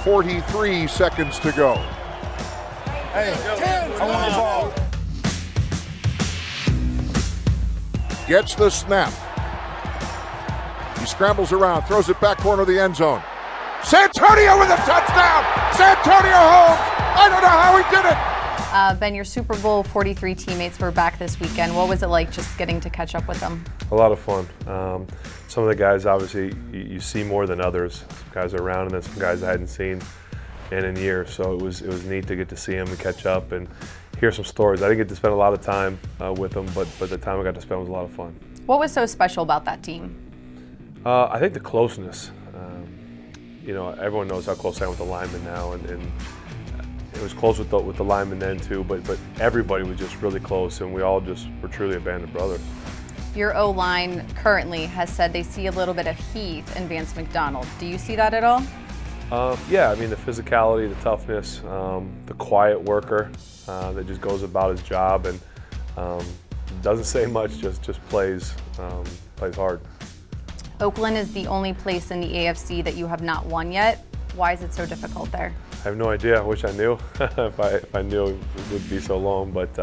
43 seconds to go. Hey, I want the ball. Gets the snap. He scrambles around, throws it back corner of the end zone. Santonio with a touchdown! Santonio Holmes! I don't know how he did it! Ben, your Super Bowl 43 teammates were back this weekend. What was it like just getting to catch up with them? A lot of fun. Some of the guys, obviously, you see more than others. Some guys are around, and then some guys I hadn't seen in years. So it was neat to get to see them and catch up and hear some stories. I didn't get to spend a lot of time with them, but the time I got to spend was a lot of fun. What was so special about that team? I think the closeness. Everyone knows how close I am with the linemen now, and it was close with the linemen then too, but everybody was just really close, and we all just were truly a band of brothers. Your O-line currently has said they see a little bit of Heath in Vance McDonald. Do you see that at all? Yeah, I mean, the physicality, the toughness, the quiet worker that just goes about his job and doesn't say much, just plays hard. Oakland is the only place in the AFC that you have not won yet. Why is it so difficult there? I have no idea. I wish I knew. if I knew, it would be so long. But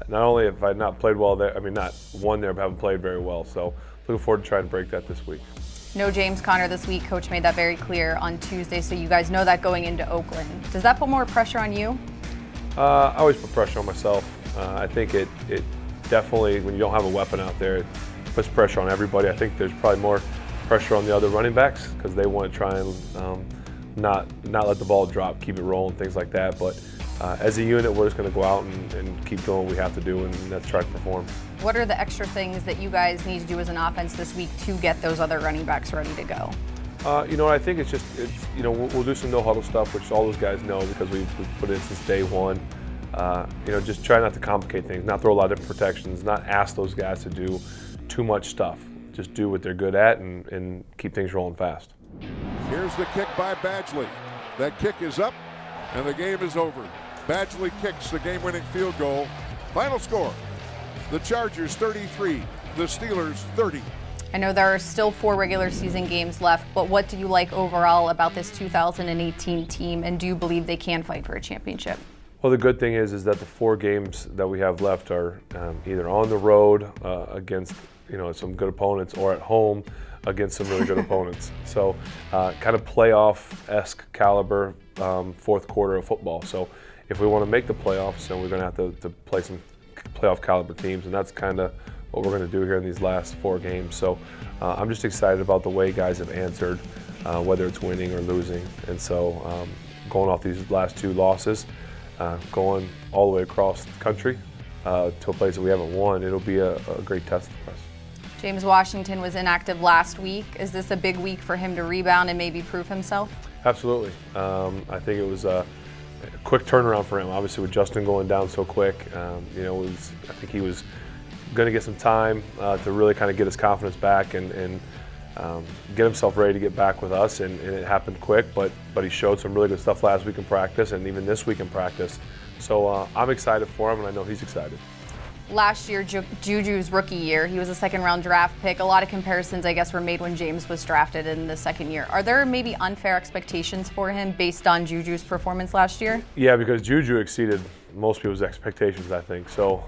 not only have I not played well there, not won there, but haven't played very well. So looking forward to trying to break that this week. No James Conner this week. Coach made that very clear on Tuesday, so you guys know that going into Oakland. Does that put more pressure on you? I always put pressure on myself. I think it definitely, when you don't have a weapon out there, it puts pressure on everybody. I think there's probably more pressure on the other running backs because they want to try and not let the ball drop, keep it rolling, things like that. But as a unit, we're just going to go out and keep doing what we have to do, and that's try to perform. What are the extra things that you guys need to do as an offense this week to get those other running backs ready to go? I think it's we'll do some no-huddle stuff, which all those guys know because we've put it in since day one. Just try not to complicate things, not throw a lot of different protections, not ask those guys to do too much stuff. Just do what they're good at and keep things rolling fast. Here's the kick by Badgley. That kick is up, and the game is over. Badgley kicks the game-winning field goal. Final score, the Chargers 33, the Steelers 30. I know there are still 4 regular season games left, but what do you like overall about this 2018 team, and do you believe they can fight for a championship? Well, the good thing is that the 4 games that we have left are either on the road against some good opponents or at home against some really good opponents. So kind of playoff-esque caliber fourth quarter of football. So if we want to make the playoffs, then we're going to have to play some playoff caliber teams, and that's kind of what we're going to do here in these last 4 games. So I'm just excited about the way guys have answered, whether it's winning or losing. And so going off these last 2 losses, going all the way across the country to a place that we haven't won, it'll be a great test for us. James Washington was inactive last week. Is this a big week for him to rebound and maybe prove himself? Absolutely. I think it was a quick turnaround for him. Obviously, with Justin going down so quick, I think he was going to get some time to really kind of get his confidence back and get himself ready to get back with us. And it happened quick, but he showed some really good stuff last week in practice and even this week in practice. So I'm excited for him, and I know he's excited. Last year, Juju's rookie year, he was a second-round draft pick. A lot of comparisons, I guess, were made when James was drafted in the second year. Are there maybe unfair expectations for him based on Juju's performance last year? Yeah, because Juju exceeded most people's expectations, I think. So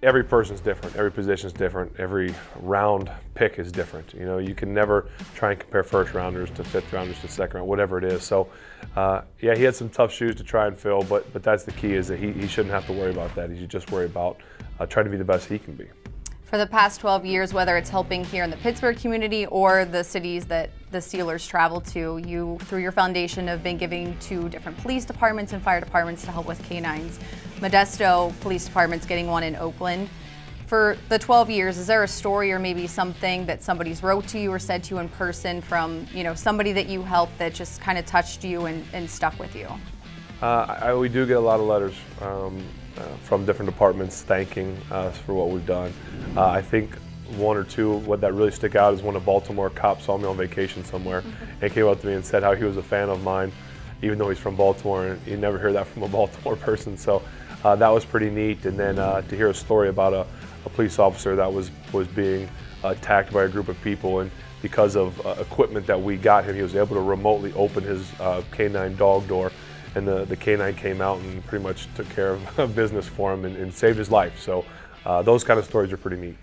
every person's different, every position's different, every round pick is different. You can never try and compare first rounders to fifth rounders to second round, whatever it is. So he had some tough shoes to try and fill, but that's the key, is that he shouldn't have to worry about that. He should just worry about trying to be the best he can be. For the past 12 years, whether it's helping here in the Pittsburgh community or the cities that the Steelers travel to, you, through your foundation, have been giving to different police departments and fire departments to help with canines. Modesto Police Department's getting one in Oakland. For the 12 years, is there a story or maybe something that somebody's wrote to you or said to you in person from somebody that you helped that just kind of touched you and stuck with you? We do get a lot of letters from different departments thanking us for what we've done. I think 1 or 2, what that really stick out is when a Baltimore cop saw me on vacation somewhere and came up to me and said how he was a fan of mine, even though he's from Baltimore, and you never hear that from a Baltimore person. So that was pretty neat. And then to hear a story about a police officer that was being attacked by a group of people and because of equipment that we got him, he was able to remotely open his canine dog door, and the canine came out and pretty much took care of business for him and saved his life. So those kind of stories are pretty neat.